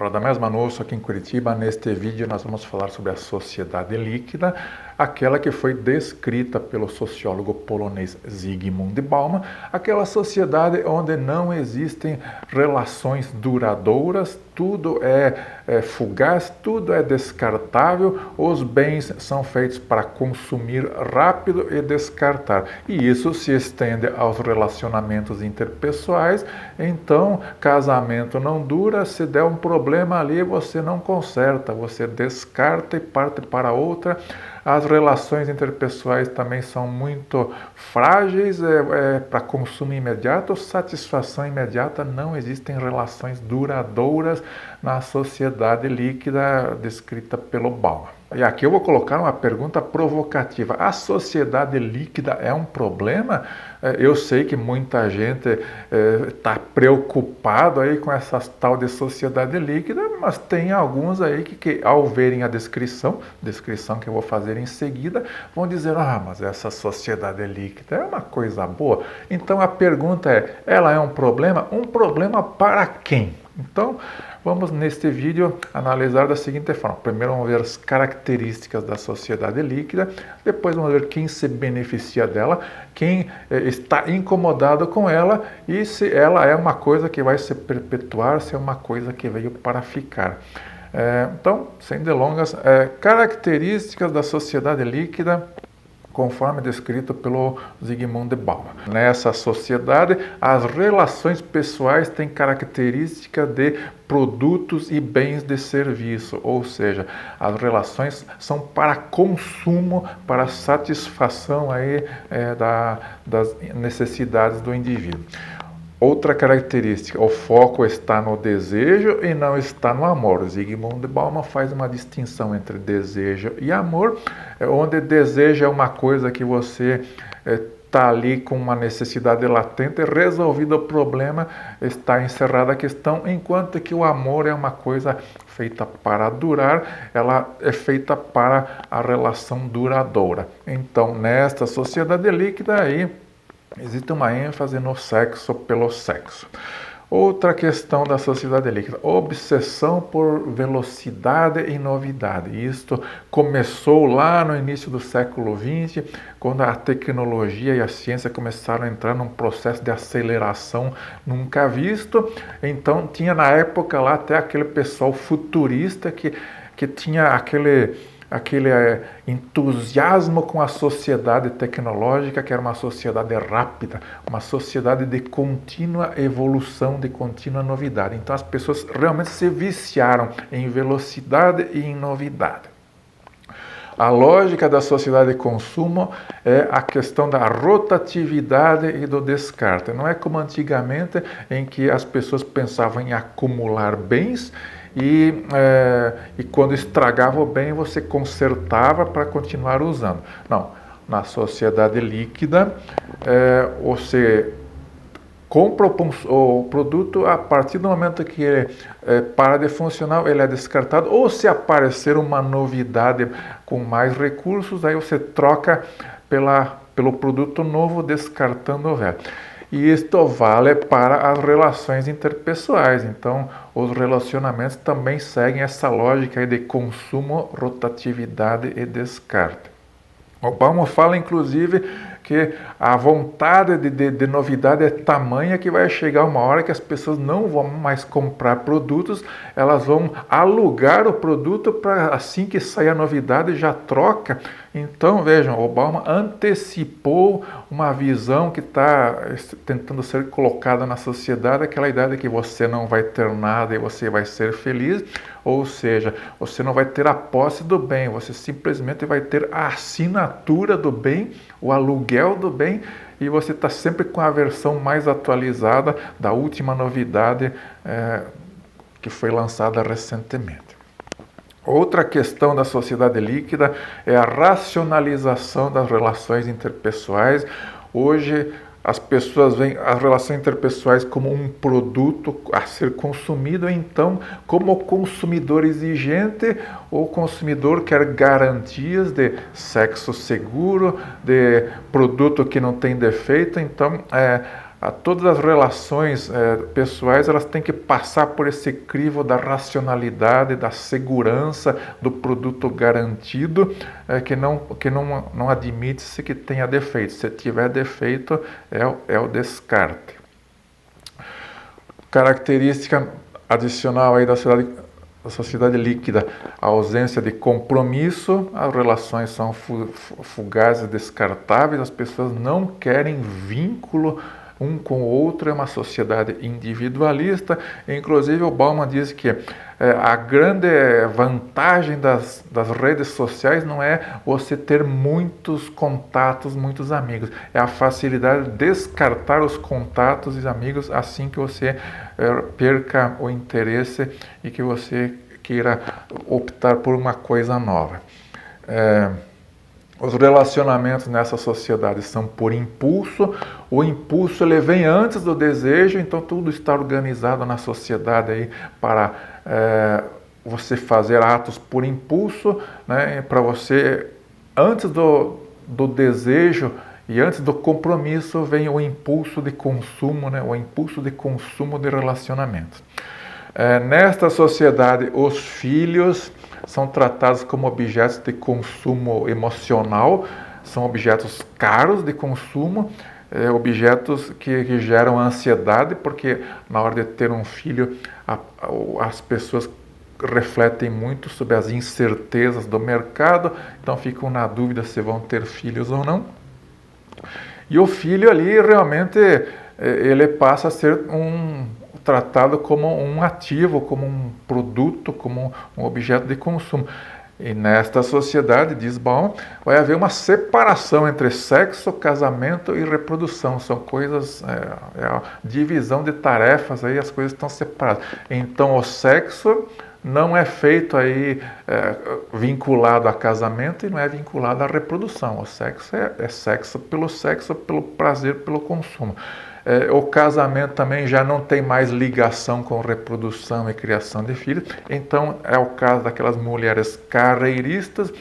Radamés Manosso aqui em Curitiba. Neste vídeo nós vamos falar sobre a sociedade líquida, aquela que foi descrita pelo sociólogo polonês Zygmunt Bauman, aquela sociedade onde não existem relações duradouras, tudo é fugaz, tudo é descartável, os bens são feitos para consumir rápido e descartar. E isso se estende aos relacionamentos interpessoais. Então, casamento não dura, se der um problema ali, você não conserta, você descarta e parte para outra. As relações interpessoais também são muito frágeis, para consumo imediato, satisfação imediata, não existem relações duradouras na sociedade líquida descrita pelo Bauman. E aqui eu vou colocar uma pergunta provocativa. A sociedade líquida é um problema? Eu sei que muita gente está preocupado aí com essa tal de sociedade líquida, mas tem alguns aí que ao verem a descrição que eu vou fazer em seguida, vão dizer, mas essa sociedade líquida é uma coisa boa. Então a pergunta é, ela é um problema? Um problema para quem? Então, vamos neste vídeo analisar da seguinte forma. Primeiro vamos ver as características da sociedade líquida, depois vamos ver quem se beneficia dela, quem está incomodado com ela e se ela é uma coisa que vai se perpetuar, se é uma coisa que veio para ficar. Então, sem delongas, características da sociedade líquida, conforme descrito pelo Zygmunt Bauman. Nessa sociedade, as relações pessoais têm característica de produtos e bens de serviço, ou seja, as relações são para consumo, para satisfação aí, das necessidades do indivíduo. Outra característica, o foco está no desejo e não está no amor. Zygmunt Bauman faz uma distinção entre desejo e amor, onde desejo é uma coisa que você está ali com uma necessidade latente, resolvido o problema, está encerrada a questão, enquanto que o amor é uma coisa feita para durar, ela é feita para a relação duradoura. Então, nesta sociedade líquida aí, existe uma ênfase no sexo pelo sexo. Outra questão da sociedade líquida, obsessão por velocidade e novidade. Isto começou lá no início do século XX, quando a tecnologia e a ciência começaram a entrar num processo de aceleração nunca visto. Então tinha na época lá até aquele pessoal futurista que tinha aquele entusiasmo com a sociedade tecnológica, que era uma sociedade rápida, uma sociedade de contínua evolução, de contínua novidade. Então as pessoas realmente se viciaram em velocidade e em novidade. A lógica da sociedade de consumo é a questão da rotatividade e do descarte. Não é como antigamente, em que as pessoas pensavam em acumular bens e quando estragava o bem você consertava para continuar usando. Não, na sociedade líquida você compra o produto, a partir do momento que ele para de funcionar, ele é descartado, ou se aparecer uma novidade com mais recursos, aí você troca pelo produto novo, descartando o velho. E isto vale para as relações interpessoais. Então, os relacionamentos também seguem essa lógica aí de consumo, rotatividade e descarte. O Bauman fala, inclusive, que a vontade de novidade é tamanha que vai chegar uma hora que as pessoas não vão mais comprar produtos, elas vão alugar o produto para assim que sair a novidade já troca. Então, vejam, o Bauman antecipou uma visão que está tentando ser colocada na sociedade, aquela ideia de que você não vai ter nada e você vai ser feliz, ou seja, você não vai ter a posse do bem, você simplesmente vai ter a assinatura do bem, o aluguel do bem, e você está sempre com a versão mais atualizada da última novidade que foi lançada recentemente. Outra questão da sociedade líquida é a racionalização das relações interpessoais. Hoje as pessoas veem as relações interpessoais como um produto a ser consumido, então, como consumidor exigente, o consumidor quer garantias de sexo seguro, de produto que não tem defeito, então todas as relações pessoais, elas têm que passar por esse crivo da racionalidade, da segurança, do produto garantido, que não admite-se que tenha defeito. Se tiver defeito, é o descarte. Característica adicional aí da sociedade líquida: a ausência de compromisso, as relações são fugazes, descartáveis, as pessoas não querem vínculo um com o outro, é uma sociedade individualista. Inclusive o Bauman diz que a grande vantagem das redes sociais não é você ter muitos contatos, muitos amigos, é a facilidade de descartar os contatos e amigos assim que você perca o interesse e que você queira optar por uma coisa nova. Os relacionamentos nessa sociedade são por impulso. O impulso ele vem antes do desejo, então tudo está organizado na sociedade aí para você fazer atos por impulso, né? Para você, antes do desejo e antes do compromisso, vem o impulso de consumo, né? O impulso de consumo de relacionamentos. Nesta sociedade, os filhos são tratados como objetos de consumo emocional, são objetos caros de consumo, objetos que geram ansiedade, porque na hora de ter um filho, as pessoas refletem muito sobre as incertezas do mercado, então ficam na dúvida se vão ter filhos ou não. E o filho ali realmente ele passa a ser tratado como um ativo, como um produto, como um objeto de consumo. E nesta sociedade, diz Bauman, vai haver uma separação entre sexo, casamento e reprodução. São coisas, a divisão de tarefas, aí as coisas estão separadas. Então o sexo não é feito aí vinculado a casamento e não é vinculado à reprodução. O sexo é sexo, pelo prazer, pelo consumo. O casamento também já não tem mais ligação com reprodução e criação de filhos. Então é o caso daquelas mulheres carreiristas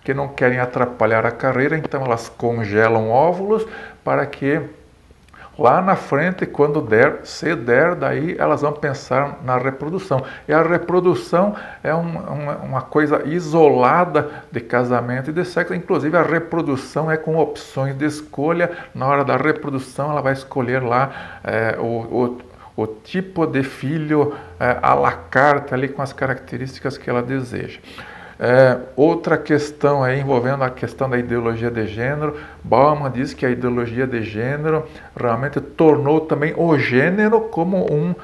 que não querem atrapalhar a carreira, então elas congelam óvulos para que lá na frente, quando se der, daí elas vão pensar na reprodução. E a reprodução é uma coisa isolada de casamento e de sexo. Inclusive a reprodução é com opções de escolha. Na hora da reprodução ela vai escolher lá o tipo de filho à la carte, ali com as características que ela deseja. Outra questão aí envolvendo a questão da ideologia de gênero, Bauman diz que a ideologia de gênero realmente tornou também o gênero como um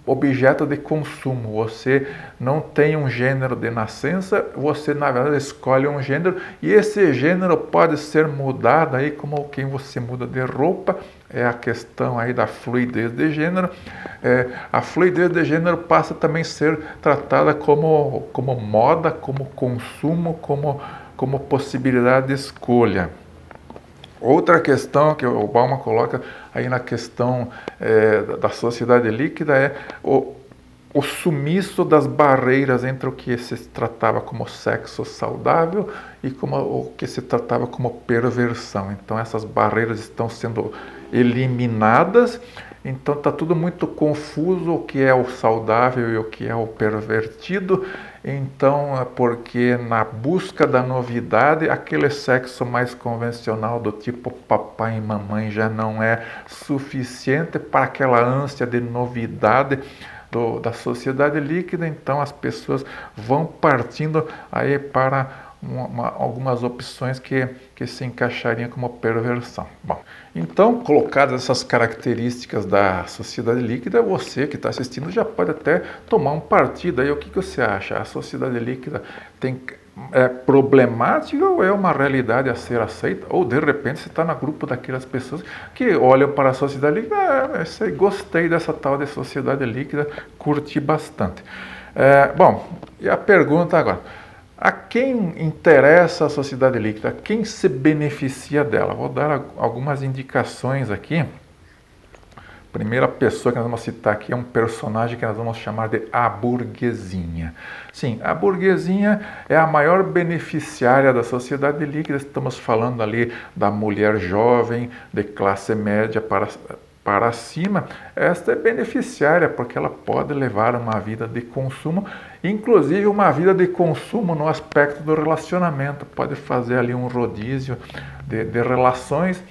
objeto de consumo. Você não tem um gênero de nascença, você na verdade escolhe um gênero e esse gênero pode ser mudado aí como quem você muda de roupa. É a questão aí da fluidez de gênero. A fluidez de gênero passa também a ser tratada como moda, como consumo, como possibilidade de escolha. Outra questão que o Bauman coloca aí na questão da sociedade líquida é o sumiço das barreiras entre o que se tratava como sexo saudável e o que se tratava como perversão. Então essas barreiras estão sendo eliminadas, então está tudo muito confuso o que é o saudável e o que é o pervertido. Então, porque na busca da novidade, aquele sexo mais convencional do tipo papai e mamãe já não é suficiente para aquela ânsia de novidade da sociedade líquida. Então as pessoas vão partindo aí para algumas opções que se encaixariam como perversão. Bom, então, colocadas essas características da sociedade líquida, você que está assistindo já pode até tomar um partido aí. O que você acha? A sociedade líquida é problemática ou é uma realidade a ser aceita? Ou de repente você está no grupo daquelas pessoas que olham para a sociedade líquida, gostei dessa tal de sociedade líquida, curti bastante. Bom, e a pergunta agora: a quem interessa a sociedade líquida? Quem se beneficia dela? Vou dar algumas indicações aqui primeira pessoa que nós vamos citar aqui é um personagem que nós vamos chamar de a burguesinha. Sim, a burguesinha é a maior beneficiária da sociedade líquida. Estamos falando ali da mulher jovem, de classe média para cima. Esta é beneficiária porque ela pode levar uma vida de consumo, inclusive uma vida de consumo no aspecto do relacionamento. Pode fazer ali um rodízio de relações,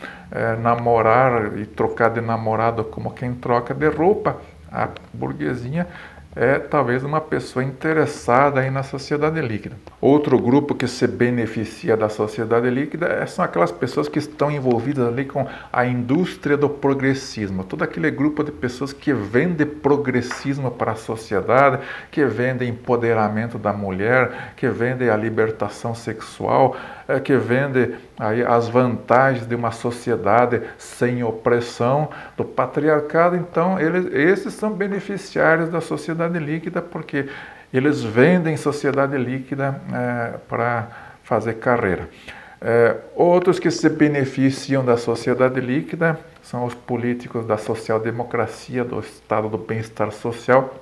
namorar e trocar de namorado como quem troca de roupa. A burguesinha é talvez uma pessoa interessada aí na sociedade líquida. Outro grupo que se beneficia da sociedade líquida são aquelas pessoas que estão envolvidas ali com a indústria do progressismo. Todo aquele grupo de pessoas que vende progressismo para a sociedade, que vende empoderamento da mulher, que vende a libertação sexual, que vende aí as vantagens de uma sociedade sem opressão, do patriarcado. Então, esses são beneficiários da sociedade líquida, porque eles vendem sociedade líquida para fazer carreira. Outros que se beneficiam da sociedade líquida são os políticos da social-democracia, do estado do bem-estar social,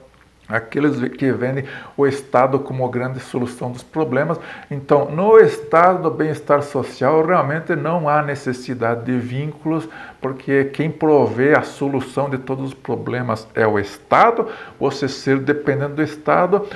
aqueles que vendem o Estado como grande solução dos problemas. Então, no estado do bem-estar social, realmente não há necessidade de vínculos, porque quem provê a solução de todos os problemas é o Estado. Você ser dependente do Estado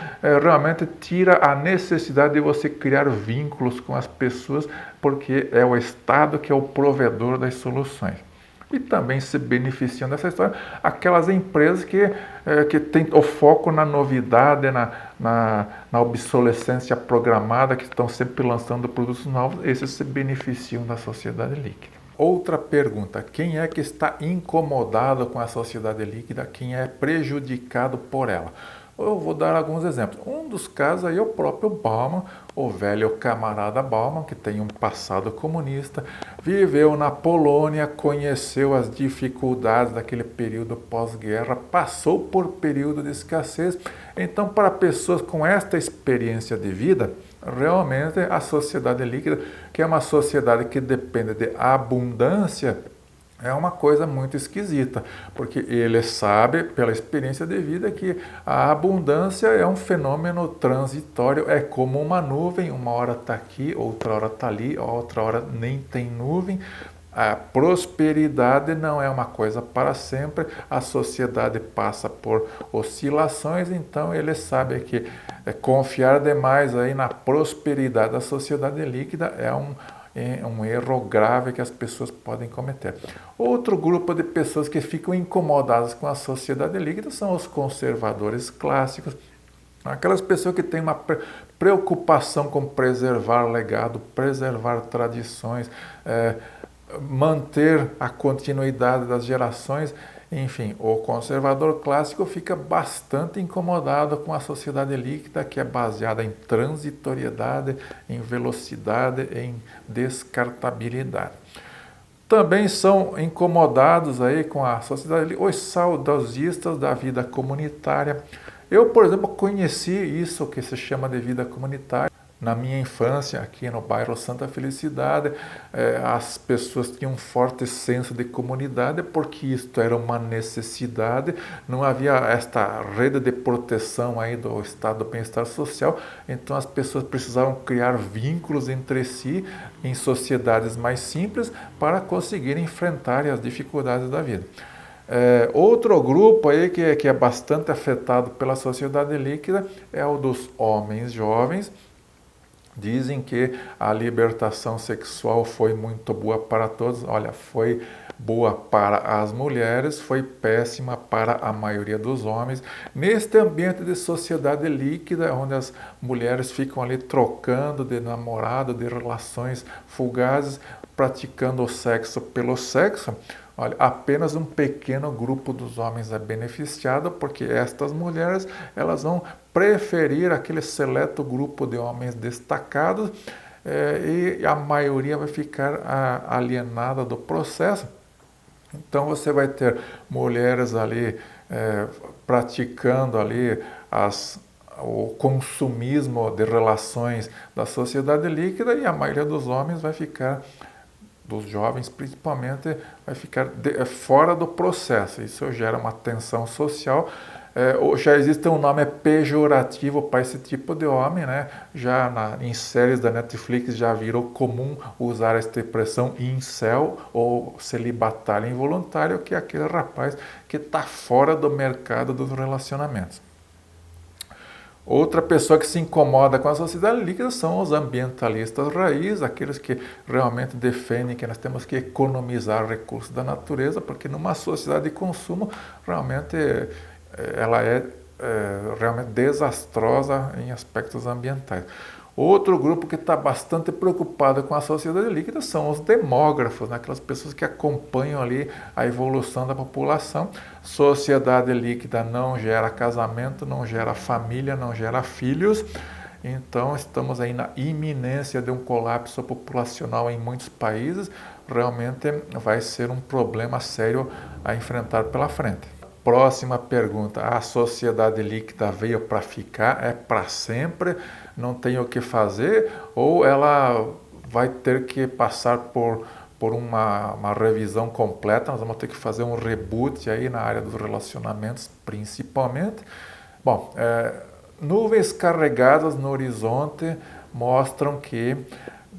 realmente tira a necessidade de você criar vínculos com as pessoas, porque é o Estado que é o provedor das soluções. E também se beneficiam dessa história aquelas empresas que têm o foco na novidade, na obsolescência programada, que estão sempre lançando produtos novos. Esses se beneficiam da sociedade líquida. Outra pergunta: quem é que está incomodado com a sociedade líquida? Quem é prejudicado por ela? Eu vou dar alguns exemplos. Um dos casos aí é o próprio Bauman, o velho camarada Bauman, que tem um passado comunista, viveu na Polônia, conheceu as dificuldades daquele período pós-guerra, passou por período de escassez. Então, para pessoas com esta experiência de vida, realmente a sociedade líquida, que é uma sociedade que depende de abundância, é uma coisa muito esquisita, porque ele sabe, pela experiência de vida, que a abundância é um fenômeno transitório, é como uma nuvem, uma hora está aqui, outra hora está ali, outra hora nem tem nuvem. A prosperidade não é uma coisa para sempre, a sociedade passa por oscilações, então ele sabe que confiar demais aí na prosperidade da sociedade líquida é um erro grave que as pessoas podem cometer. Outro grupo de pessoas que ficam incomodadas com a sociedade líquida são os conservadores clássicos, aquelas pessoas que têm uma preocupação com preservar legado, preservar tradições, manter a continuidade das gerações. Enfim, o conservador clássico fica bastante incomodado com a sociedade líquida, que é baseada em transitoriedade, em velocidade, em descartabilidade. Também são incomodados aí com a sociedade líquida os saudosistas da vida comunitária. Eu, por exemplo, conheci isso que se chama de vida comunitária na minha infância, aqui no bairro Santa Felicidade. As pessoas tinham um forte senso de comunidade, porque isto era uma necessidade, não havia esta rede de proteção aí do estado do bem-estar social, então as pessoas precisavam criar vínculos entre si em sociedades mais simples para conseguir enfrentar as dificuldades da vida. Outro grupo aí que é bastante afetado pela sociedade líquida é o dos homens jovens. Dizem que a libertação sexual foi muito boa para todos. Olha, foi boa para as mulheres, foi péssima para a maioria dos homens. Neste ambiente de sociedade líquida, onde as mulheres ficam ali trocando de namorado, de relações fugazes, praticando o sexo pelo sexo, olha, apenas um pequeno grupo dos homens é beneficiado, porque estas mulheres elas vão preferir aquele seleto grupo de homens destacados e a maioria vai ficar alienada do processo. Então você vai ter mulheres ali praticando ali o consumismo de relações da sociedade líquida, e a maioria dos homens vai ficar dos jovens, principalmente, vai ficar fora do processo. Isso gera uma tensão social. Já existe um nome pejorativo para esse tipo de homem, né? Já em séries da Netflix já virou comum usar esta expressão incel ou celibatário involuntário, que é aquele rapaz que está fora do mercado dos relacionamentos. Outra pessoa que se incomoda com a sociedade líquida são os ambientalistas raiz, aqueles que realmente defendem que nós temos que economizar recursos da natureza, porque numa sociedade de consumo, realmente ela é realmente desastrosa em aspectos ambientais. Outro grupo que está bastante preocupado com a sociedade líquida são os demógrafos, né? Aquelas pessoas que acompanham ali a evolução da população. Sociedade líquida não gera casamento, não gera família, não gera filhos. Então estamos aí na iminência de um colapso populacional em muitos países. Realmente vai ser um problema sério a enfrentar pela frente. Próxima pergunta: a sociedade líquida veio para ficar? É para sempre? Não tem o que fazer? Ou ela vai ter que passar por uma revisão completa? Nós vamos ter que fazer um reboot aí na área dos relacionamentos, principalmente. Bom, nuvens carregadas no horizonte mostram que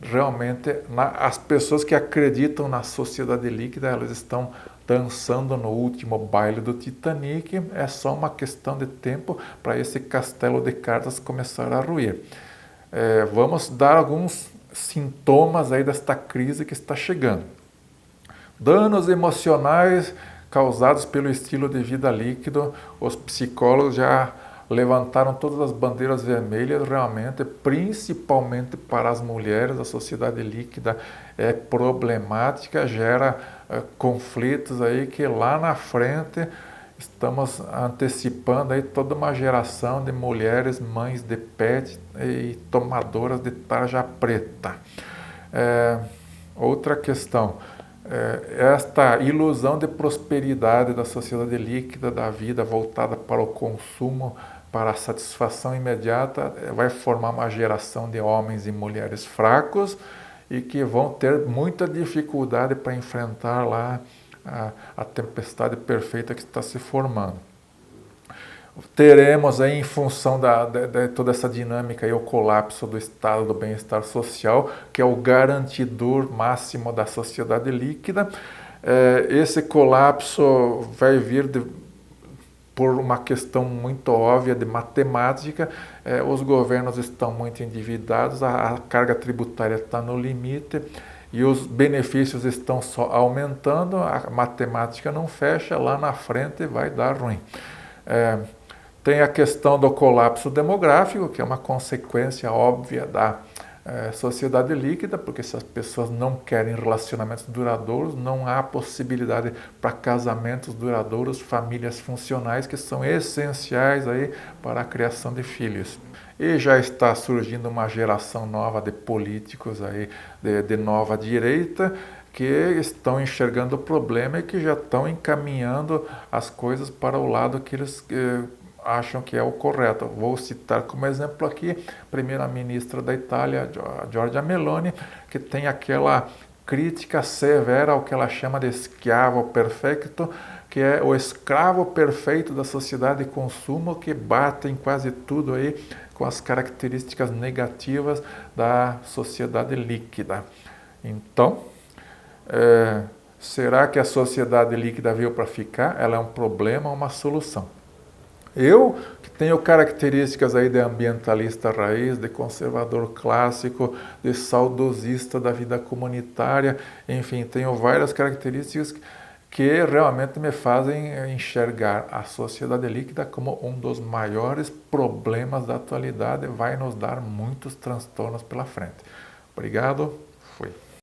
realmente as pessoas que acreditam na sociedade líquida, elas estão dançando no último baile do Titanic. É só uma questão de tempo para esse castelo de cartas começar a ruir. Vamos dar alguns sintomas aí desta crise que está chegando. Danos emocionais causados pelo estilo de vida líquido. Os psicólogos já levantaram todas as bandeiras vermelhas, realmente, principalmente para as mulheres. A sociedade líquida é problemática, gera conflitos aí que lá na frente estamos antecipando aí toda uma geração de mulheres mães de pet e tomadoras de tarja preta. Outra questão, esta ilusão de prosperidade da sociedade líquida, da vida voltada para o consumo, para a satisfação imediata, vai formar uma geração de homens e mulheres fracos e que vão ter muita dificuldade para enfrentar lá a tempestade perfeita que está se formando. Teremos aí, em função de toda essa dinâmica, aí, o colapso do estado do bem-estar social, que é o garantidor máximo da sociedade líquida. Esse colapso vai vir por uma questão muito óbvia de matemática. Os governos estão muito endividados, a carga tributária está no limite e os benefícios estão só aumentando, a matemática não fecha, lá na frente vai dar ruim. Tem a questão do colapso demográfico, que é uma consequência óbvia da sociedade líquida, porque se as pessoas não querem relacionamentos duradouros, não há possibilidade para casamentos duradouros, famílias funcionais, que são essenciais aí para a criação de filhos. E já está surgindo uma geração nova de políticos aí, de nova direita, que estão enxergando o problema e que já estão encaminhando as coisas para o lado que eles acham que é o correto. Vou citar como exemplo aqui a primeira-ministra da Itália, Giorgia Meloni, que tem aquela crítica severa ao que ela chama de escravo perfeito, que é o escravo perfeito da sociedade de consumo, que bate em quase tudo aí com as características negativas da sociedade líquida. Então, será que a sociedade líquida veio para ficar? Ela é um problema ou uma solução? Eu, que tenho características aí de ambientalista raiz, de conservador clássico, de saudosista da vida comunitária, enfim, tenho várias características que realmente me fazem enxergar a sociedade líquida como um dos maiores problemas da atualidade, vai nos dar muitos transtornos pela frente. Obrigado, fui.